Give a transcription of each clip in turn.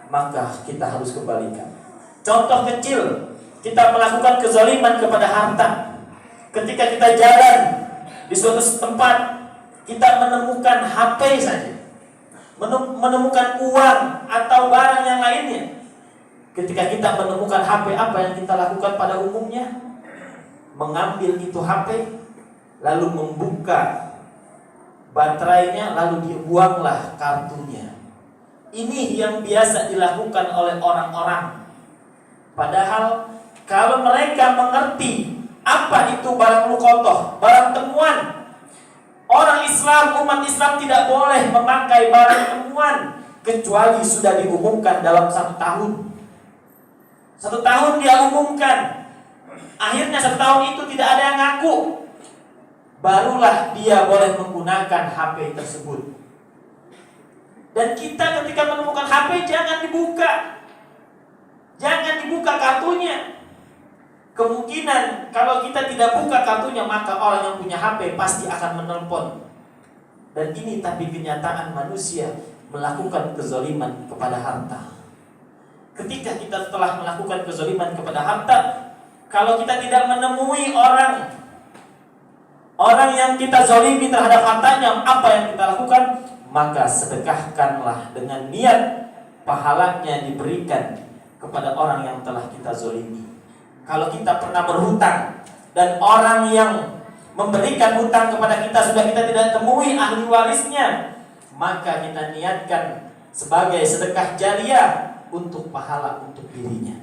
maka kita harus kembalikan. Contoh kecil, kita melakukan kezaliman kepada harta. Ketika kita jalan di suatu tempat, kita menemukan HP saja, menemukan uang atau barang yang lainnya. Ketika kita menemukan HP, apa yang kita lakukan pada umumnya? Mengambil itu HP, lalu membuka baterainya, lalu dibuanglah kartunya. Ini yang biasa dilakukan oleh orang-orang. Padahal kalau mereka mengerti apa itu barang luqatah, barang temuan, orang Islam, umat Islam tidak boleh memakai barang temuan kecuali sudah diumumkan dalam 1 tahun. 1 tahun dia umumkan, akhirnya 1 tahun itu tidak ada yang ngaku, barulah dia boleh menggunakan HP tersebut. Dan kita ketika menemukan HP, jangan dibuka kartunya. Kemungkinan kalau kita tidak buka kartunya, maka orang yang punya HP pasti akan menelpon. Dan ini tapi kenyataan manusia melakukan kezaliman kepada harta. Ketika kita telah melakukan kezaliman kepada harta, kalau kita tidak menemui orang yang kita zalimi terhadap hartanya, apa yang kita lakukan? Maka sedekahkanlah dengan niat pahalanya diberikan kepada orang yang telah kita zalimi. Kalau kita pernah berhutang dan orang yang memberikan hutang kepada kita sudah kita tidak temui ahli warisnya, maka kita niatkan sebagai sedekah jariah untuk pahala untuk dirinya.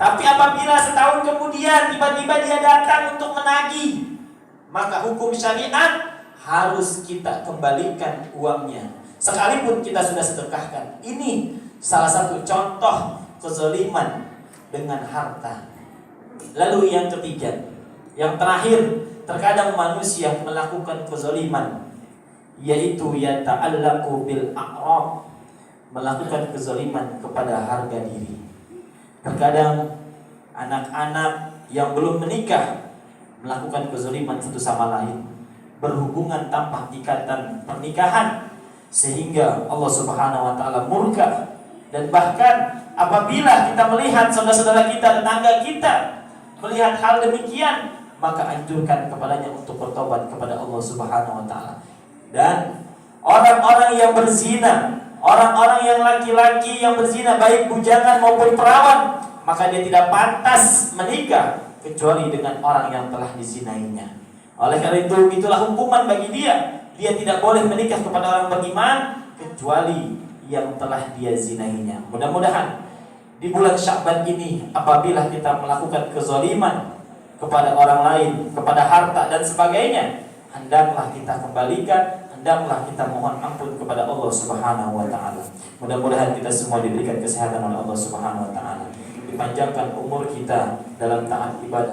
Tapi apabila setahun kemudian tiba-tiba dia datang untuk menagih, maka hukum syariat harus kita kembalikan uangnya, sekalipun kita sudah sedekahkan. Ini salah satu contoh kezaliman dengan harta. Lalu yang ketiga, yang terakhir, terkadang manusia melakukan kezaliman, yaitu yata'allaqu bil a'rab, melakukan kezaliman kepada harga diri. Terkadang anak-anak yang belum menikah melakukan kezaliman satu sama lain, berhubungan tanpa ikatan pernikahan, sehingga Allah Subhanahu wa taala murka. Dan bahkan apabila kita melihat saudara-saudara kita, tetangga kita melihat hal demikian, maka anjurkan kepadanya untuk bertobat kepada Allah Subhanahu wa taala. Dan orang-orang yang berzina, orang-orang yang laki-laki yang berzina, baik bujangan maupun perawan, maka dia tidak pantas menikah kecuali dengan orang yang telah dizinainya. Oleh karena itu, itulah hukuman bagi dia. Dia tidak boleh menikah kepada orang beriman kecuali yang telah dia zinainya. Mudah-mudahan di bulan Sya'ban ini, apabila kita melakukan kezaliman kepada orang lain, kepada harta dan sebagainya, hendaklah kita kembalikan, hendaklah kita mohon ampun kepada Allah Subhanahu wa taala. Mudah-mudahan kita semua diberikan kesehatan oleh Allah Subhanahu wa taala, dipanjangkan umur kita dalam taat ibadah.